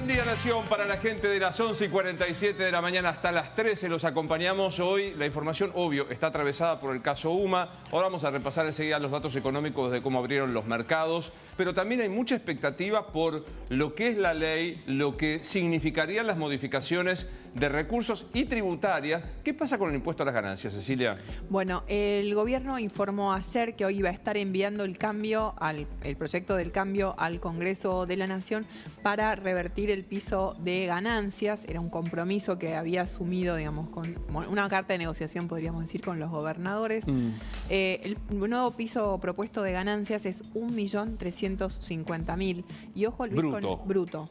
día, Nación, para la gente de las 11:47 de la mañana hasta las 13. Los acompañamos hoy. La información, obvio, está atravesada por el caso UMA. Ahora vamos a repasar enseguida los datos económicos de cómo abrieron los mercados. Pero también hay mucha expectativa por lo que es la ley, lo que significarían las modificaciones de recursos y tributarias. ¿Qué pasa con el impuesto a las ganancias, Cecilia? Bueno, el gobierno informó ayer que hoy iba a estar enviando el proyecto del cambio al Congreso de la Nación para revertir el piso de ganancias. Era un compromiso que había asumido, digamos, con una carta de negociación, podríamos decir, con los gobernadores. El nuevo piso propuesto de ganancias es 1.350.000. Y ojo, Luis, Bruto. Bruto.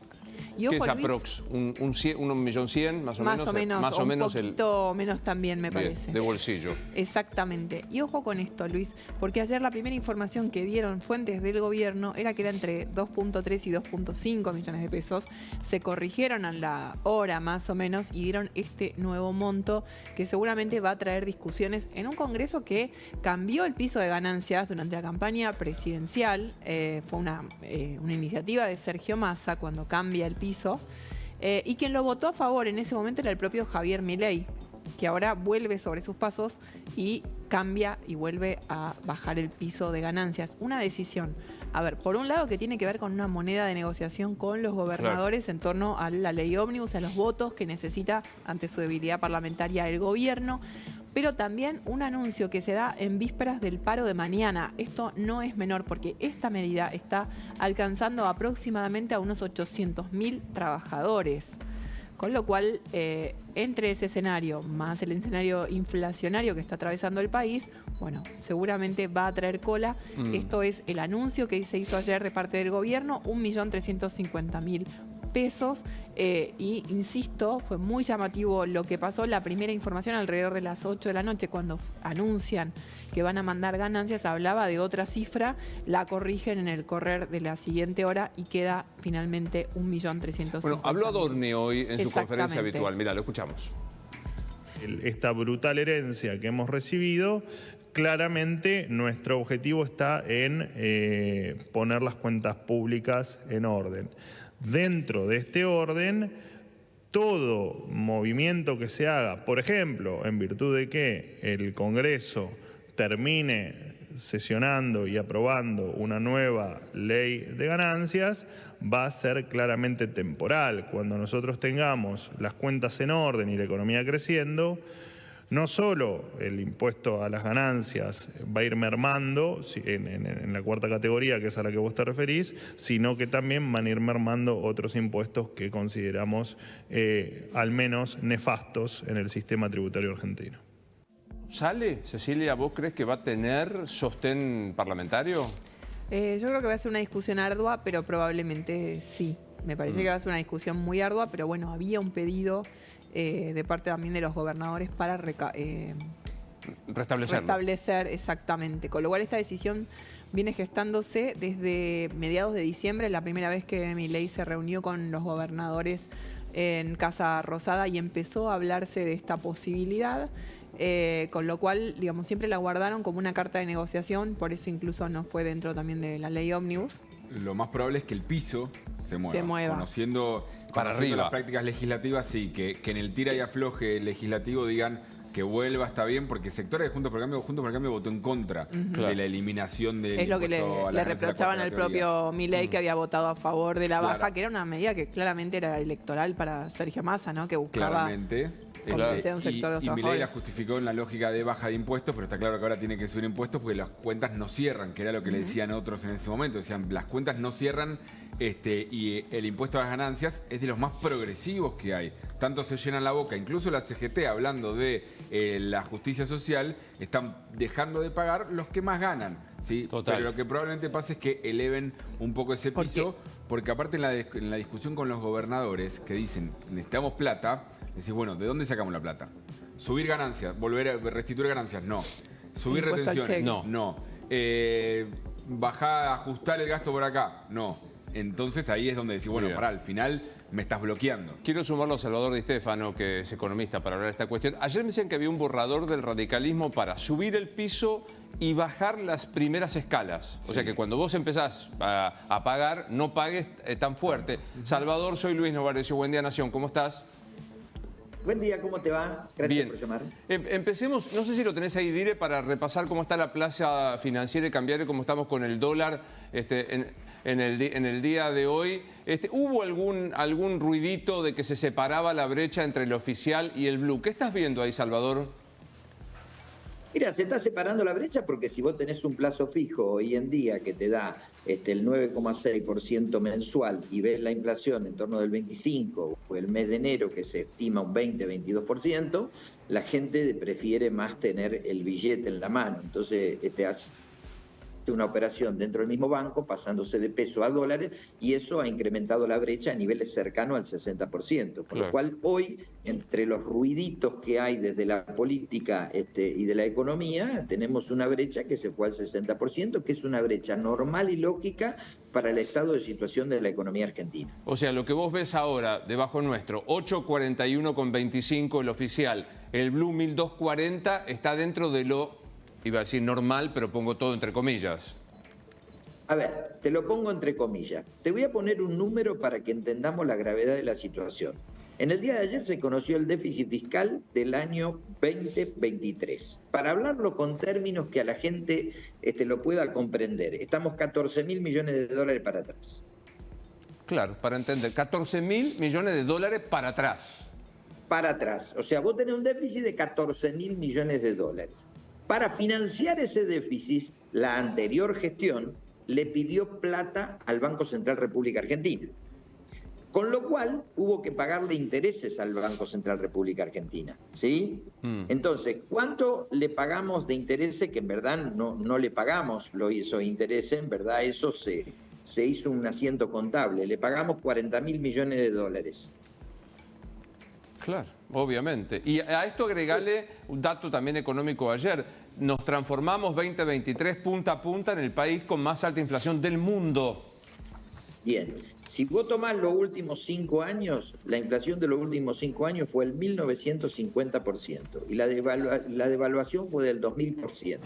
Y ¿Qué ojo, es Luis, aprox? ¿1.100.000 más o menos? Más o menos, un poquito menos también, me Bien, parece. de bolsillo. Exactamente. Y ojo con esto, Luis, porque ayer la primera información que dieron fuentes del gobierno era que era entre 2.3 y 2.5 millones de pesos. Se corrigieron a la hora más o menos y dieron este nuevo monto que seguramente va a traer discusiones en un Congreso que cambió el piso de ganancias durante la campaña presidencial. Fue una iniciativa de Sergio Massa cuando cambia el piso. Y quien lo votó a favor en ese momento era el propio Javier Milei, que ahora vuelve sobre sus pasos y cambia y vuelve a bajar el piso de ganancias. Una decisión, a ver, por un lado que tiene que ver con una moneda de negociación con los gobernadores en torno a la ley ómnibus, a los votos que necesita ante su debilidad parlamentaria el gobierno, pero también un anuncio que se da en vísperas del paro de mañana. Esto no es menor porque esta medida está alcanzando aproximadamente a unos 800.000 trabajadores. Con lo cual, entre ese escenario, más el escenario inflacionario que está atravesando el país, bueno, seguramente va a traer cola. Esto es el anuncio que se hizo ayer de parte del gobierno, 1.350.000 pesos. Y insisto, fue muy llamativo lo que pasó. La primera información alrededor de las 8 de la noche, cuando anuncian que van a mandar ganancias, hablaba de otra cifra, la corrigen en el correr de la siguiente hora y queda finalmente 1.350.000. Bueno, habló Adorni hoy en su conferencia habitual. Mira, lo escuchamos. Esta brutal herencia que hemos recibido, claramente nuestro objetivo está en poner las cuentas públicas en orden. Dentro de este orden, todo movimiento que se haga, por ejemplo, en virtud de que el Congreso termine sesionando y aprobando una nueva ley de ganancias, va a ser claramente temporal. Cuando nosotros tengamos las cuentas en orden y la economía creciendo, no solo el impuesto a las ganancias va a ir mermando en la cuarta categoría, que es a la que vos te referís, sino que también van a ir mermando otros impuestos que consideramos al menos nefastos en el sistema tributario argentino. ¿Sale, Cecilia? ¿Vos crees que va a tener sostén parlamentario? Yo creo que va a ser una discusión ardua, pero probablemente sí. Me parece que va a ser una discusión muy ardua, pero bueno, había un pedido de parte también de los gobernadores para restablecer, exactamente. Con lo cual esta decisión viene gestándose desde mediados de diciembre, la primera vez que Milei se reunió con los gobernadores en Casa Rosada y empezó a hablarse de esta posibilidad. Con lo cual, digamos, siempre la guardaron como una carta de negociación, por eso incluso no fue dentro también de la ley ómnibus. Lo más probable es que el piso se mueva. Conociendo las prácticas legislativas, sí, que en el tira y afloje legislativo digan que vuelva, está bien, porque sectores de Juntos por el Cambio votó en contra de la eliminación del Es lo que le reprochaban al propio Milei, que había votado a favor de la baja, que era una medida que claramente era electoral para Sergio Massa, ¿no? Que buscaba... Claramente. Y Milei la justificó en la lógica de baja de impuestos, pero está claro que ahora tiene que subir impuestos porque las cuentas no cierran, que era lo que le decían otros en ese momento. Decían, las cuentas no cierran y el impuesto a las ganancias es de los más progresivos que hay. Tanto se llenan la boca, incluso la CGT, hablando de la justicia social, están dejando de pagar los que más ganan. ¿Sí? Pero lo que probablemente pase es que eleven un poco ese piso, porque aparte en la discusión con los gobernadores que dicen, necesitamos plata, decís, bueno, ¿de dónde sacamos la plata? Subir ganancias, volver a restituir ganancias, no. Subir retenciones, no. Bajar, ajustar el gasto por acá, no. entonces ahí es donde decís, bueno, pará, al final me estás bloqueando. Quiero sumarlo a Salvador Di Stefano, que es economista, para hablar de esta cuestión. Ayer me decían que había un borrador del radicalismo para subir el piso y bajar las primeras escalas. O sea que cuando vos empezás a pagar, no pagues tan fuerte. Salvador, soy Luis Novarecio. Buen día, Nación. ¿Cómo estás? Buen día, ¿cómo te va? Gracias por llamar. Empecemos, no sé si lo tenés ahí, Dire, para repasar cómo está la plaza financiera y cambiaria, cómo estamos con el dólar en el día de hoy. ¿Hubo algún ruidito de que se separaba la brecha entre el oficial y el blue? ¿Qué estás viendo ahí, Salvador? Mira, se está separando la brecha porque si vos tenés un plazo fijo hoy en día que te da el 9,6% mensual y ves la inflación en torno del 25%, o el mes de enero que se estima un 20-22%, la gente prefiere más tener el billete en la mano. Entonces hace una operación dentro del mismo banco pasándose de peso a dólares y eso ha incrementado la brecha a niveles cercanos al 60%. Por lo cual hoy, entre los ruiditos que hay desde la política y de la economía, tenemos una brecha que se fue al 60%, que es una brecha normal y lógica para el estado de situación de la economía argentina. O sea, lo que vos ves ahora debajo nuestro, 841,25 el oficial, el blue 1240 está dentro de lo, iba a decir normal, pero pongo todo entre comillas. A ver, te lo pongo entre comillas. Te voy a poner un número para que entendamos la gravedad de la situación. En el día de ayer se conoció el déficit fiscal del año 2023. Para hablarlo con términos que a la gente lo pueda comprender, estamos 14.000 millones de dólares para atrás. Claro, para entender, 14.000 millones de dólares para atrás. Para atrás. O sea, vos tenés un déficit de 14.000 millones de dólares. Para financiar ese déficit, la anterior gestión le pidió plata al Banco Central República Argentina. Con lo cual hubo que pagarle intereses al Banco Central República Argentina, ¿sí? Entonces, ¿cuánto le pagamos de intereses? Que en verdad no le pagamos esos intereses, en verdad eso se hizo un asiento contable. Le pagamos 40.000 millones de dólares. Claro, obviamente. Y a esto agregale un dato también económico ayer. Nos transformamos 2023 punta a punta en el país con más alta inflación del mundo. Bien, si vos tomás los últimos 5 años, la inflación de los últimos 5 años fue el 1950% y la devaluación fue del 2000%.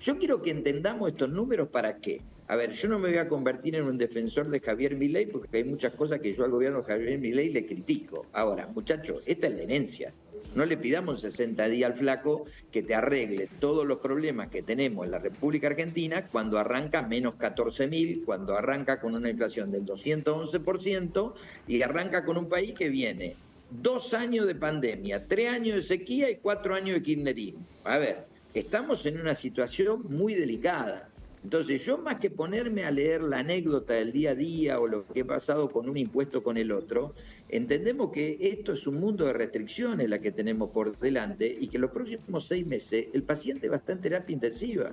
Yo quiero que entendamos estos números para qué. A ver, yo no me voy a convertir en un defensor de Javier Milei porque hay muchas cosas que yo al gobierno de Javier Milei le critico. Ahora, muchachos, esta es la herencia. No le pidamos 60 días al flaco que te arregle todos los problemas que tenemos en la República Argentina cuando arranca menos 14.000, cuando arranca con una inflación del 211% y arranca con un país que viene 2 años de pandemia, 3 años de sequía y 4 años de kirchnerismo. A ver, estamos en una situación muy delicada. Entonces yo más que ponerme a leer la anécdota del día a día o lo que ha pasado con un impuesto con el otro, entendemos que esto es un mundo de restricciones la que tenemos por delante y que los próximos 6 meses el paciente va a estar en terapia intensiva.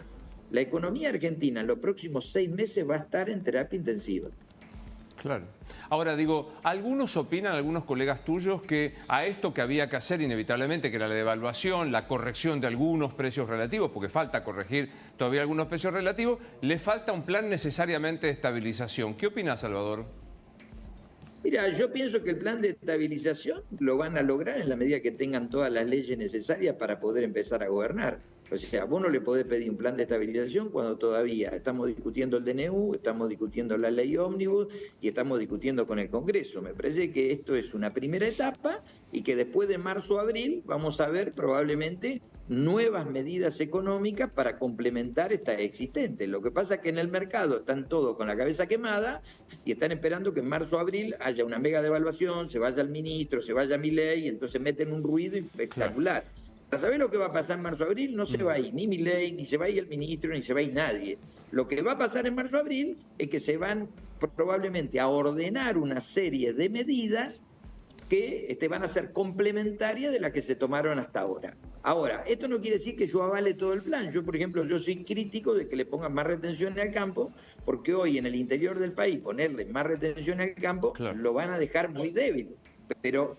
La economía argentina en los próximos 6 meses va a estar en terapia intensiva. Claro. Ahora digo, algunos opinan, algunos colegas tuyos, que a esto que había que hacer inevitablemente, que era la devaluación, la corrección de algunos precios relativos, porque falta corregir todavía algunos precios relativos, le falta un plan necesariamente de estabilización. ¿Qué opinas, Salvador? Mira, yo pienso que el plan de estabilización lo van a lograr en la medida que tengan todas las leyes necesarias para poder empezar a gobernar. O sea, vos no le podés pedir un plan de estabilización cuando todavía estamos discutiendo el DNU, estamos discutiendo la ley ómnibus y estamos discutiendo con el Congreso. Me parece que esto es una primera etapa y que después de marzo o abril vamos a ver probablemente nuevas medidas económicas para complementar estas existentes. Lo que pasa es que en el mercado están todos con la cabeza quemada y están esperando que en marzo o abril haya una mega devaluación, se vaya el ministro, se vaya Milei y entonces meten un ruido espectacular. Claro. ¿Sabés lo que va a pasar en marzo-abril? No se va a ir ni Milei, ni se va a ir el ministro, ni se va a ir nadie. Lo que va a pasar en marzo-abril es que se van probablemente a ordenar una serie de medidas que van a ser complementarias de las que se tomaron hasta ahora. Ahora, esto no quiere decir que yo avale todo el plan. Yo, por ejemplo, yo soy crítico de que le pongan más retención al campo, porque hoy en el interior del país ponerle más retención al campo lo van a dejar muy débil. Pero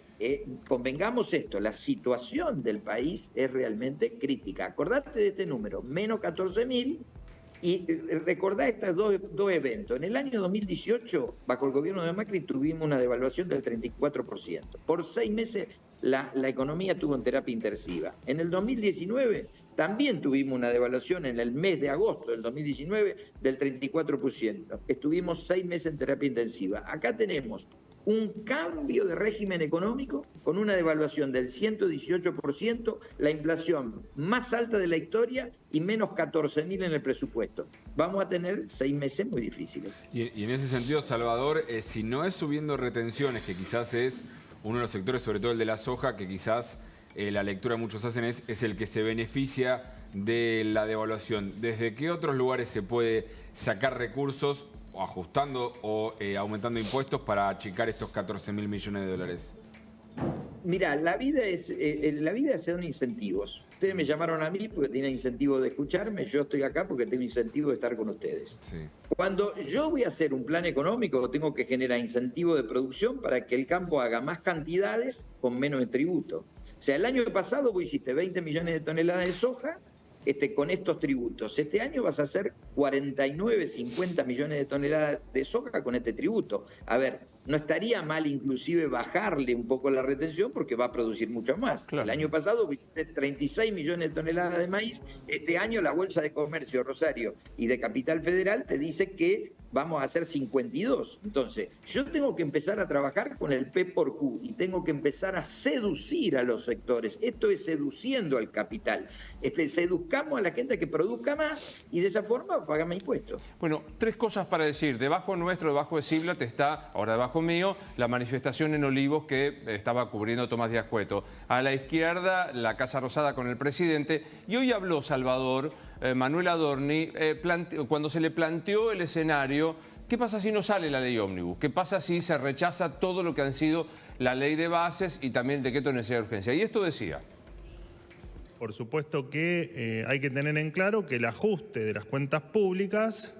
convengamos esto, la situación del país es realmente crítica. Acordate de este número, menos 14.000 Y recordá estos dos eventos. En el año 2018, bajo el gobierno de Macri, tuvimos una devaluación del 34%. Por 6 meses la economía tuvo en terapia intensiva. En el 2019 también tuvimos una devaluación en el mes de agosto del 2019 del 34%. Estuvimos 6 meses en terapia intensiva. Acá tenemos un cambio de régimen económico con una devaluación del 118%, la inflación más alta de la historia y menos 14.000 en el presupuesto. Vamos a tener 6 meses muy difíciles. Y en ese sentido, Salvador, si no es subiendo retenciones, que quizás es uno de los sectores, sobre todo el de la soja, que quizás la lectura muchos hacen es el que se beneficia de la devaluación. ¿Desde qué otros lugares se puede sacar recursos, o ajustando o aumentando impuestos para achicar estos 14.000 millones de dólares? Mira, la vida es son incentivos. Ustedes me llamaron a mí porque tienen incentivo de escucharme, yo estoy acá porque tengo incentivo de estar con ustedes. Sí. Cuando yo voy a hacer un plan económico, tengo que generar incentivo de producción para que el campo haga más cantidades con menos tributo. O sea, el año pasado vos hiciste 20 millones de toneladas de soja con estos tributos. Este año vas a hacer 49, 50 millones de toneladas de soja con este tributo. A ver, no estaría mal inclusive bajarle un poco la retención porque va a producir mucho más. Claro. El año pasado hiciste 36 millones de toneladas de maíz. Este año la Bolsa de Comercio Rosario y de Capital Federal te dice que vamos a hacer 52. Entonces, yo tengo que empezar a trabajar con el P por Q y tengo que empezar a seducir a los sectores. Esto es seduciendo al capital. Seduzcamos a la gente que produzca más y de esa forma pagamos impuestos. Bueno, 3 cosas para decir. Debajo nuestro, debajo de Siblat está, ahora debajo mío, la manifestación en Olivos que estaba cubriendo Tomás Díaz Cueto. A la izquierda, la Casa Rosada con el presidente. Y hoy habló Salvador, Manuel Adorni, cuando se le planteó el escenario, ¿qué pasa si no sale la ley ómnibus? ¿Qué pasa si se rechaza todo lo que han sido la ley de bases y también el decreto de necesidad de urgencia? Y esto decía. Por supuesto que hay que tener en claro que el ajuste de las cuentas públicas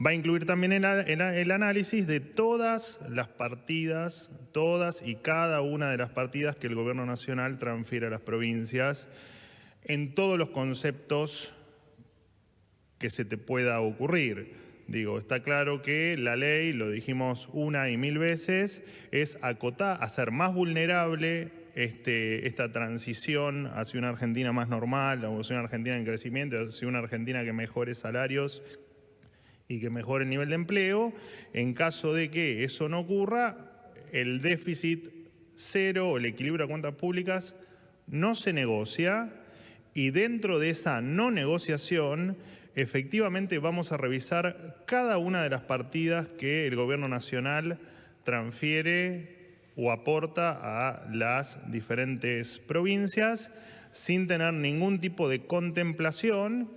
va a incluir también el análisis de todas las partidas, todas y cada una de las partidas que el Gobierno Nacional transfiere a las provincias en todos los conceptos que se te pueda ocurrir. Digo, está claro que la ley, lo dijimos una y mil veces, es acotar, hacer más vulnerable esta transición hacia una Argentina más normal, hacia una Argentina en crecimiento, hacia una Argentina que mejore salarios y que mejore el nivel de empleo. En caso de que eso no ocurra, el déficit cero o el equilibrio de cuentas públicas no se negocia y dentro de esa no negociación efectivamente vamos a revisar cada una de las partidas que el Gobierno Nacional transfiere o aporta a las diferentes provincias sin tener ningún tipo de contemplación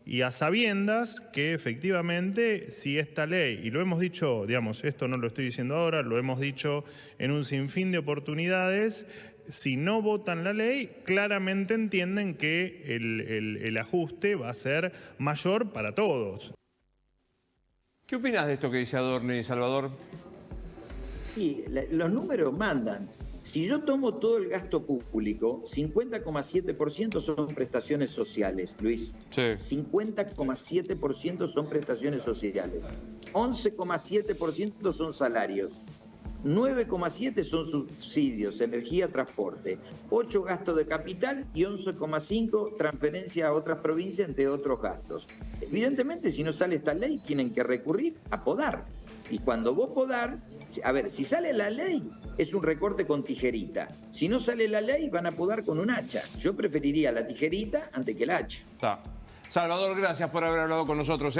y a sabiendas que efectivamente si esta ley, y lo hemos dicho, digamos, esto no lo estoy diciendo ahora, lo hemos dicho en un sinfín de oportunidades, si no votan la ley, claramente entienden que el ajuste va a ser mayor para todos. ¿Qué opinas de esto que dice Adorni, Salvador? Sí, los números mandan. Si yo tomo todo el gasto público, 50,7% son prestaciones sociales, Luis. Sí. 50,7% son prestaciones sociales. 11,7% son salarios. 9,7 son subsidios, energía, transporte, 8 gastos de capital y 11,5 transferencias a otras provincias, entre otros gastos. Evidentemente, si no sale esta ley, tienen que recurrir a podar. Y cuando vos podar, a ver, si sale la ley, es un recorte con tijerita. Si no sale la ley, van a podar con un hacha. Yo preferiría la tijerita antes que el hacha. Está. Salvador, gracias por haber hablado con nosotros,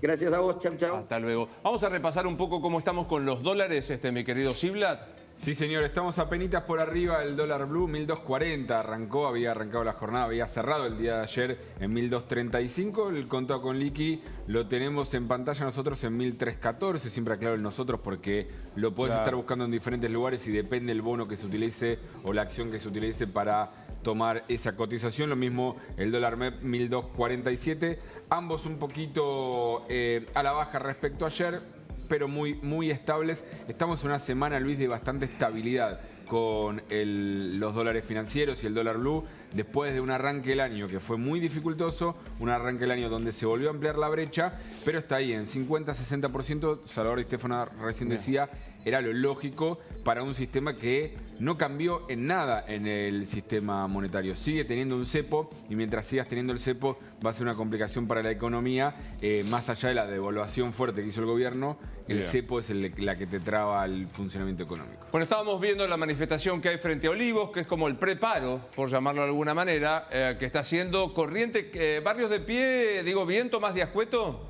Gracias a vos, chau, chau. Hasta luego. Vamos a repasar un poco cómo estamos con los dólares, mi querido Siblat. Sí, señor, estamos apenitas por arriba del dólar blue, 1.240, había arrancado la jornada, había cerrado el día de ayer en 1.235, el contado con liqui lo tenemos en pantalla nosotros en 1.314, siempre aclaro el nosotros porque lo podés estar buscando en diferentes lugares y depende el bono que se utilice o la acción que se utilice para tomar esa cotización. Lo mismo el dólar MEP 1.247, ambos un poquito a la baja respecto a ayer, pero muy estables. Estamos en una semana, Luis, de bastante estabilidad, con los dólares financieros y el dólar blue, después de un arranque del año que fue muy dificultoso, un arranque del año donde se volvió a ampliar la brecha, pero está ahí en 50-60%. Salvador Di Stefano recién decía, era lo lógico para un sistema que no cambió en nada en el sistema monetario. Sigue teniendo un cepo y mientras sigas teniendo el cepo va a ser una complicación para la economía. Más allá de la devaluación fuerte que hizo el gobierno, el cepo es la que te traba el funcionamiento económico. Bueno, estábamos viendo la manifestación que hay frente a Olivos, que es como el preparo, por llamarlo de alguna manera, que está haciendo corriente. ¿Barrios de Pie, digo bien, Tomás Díaz Cueto?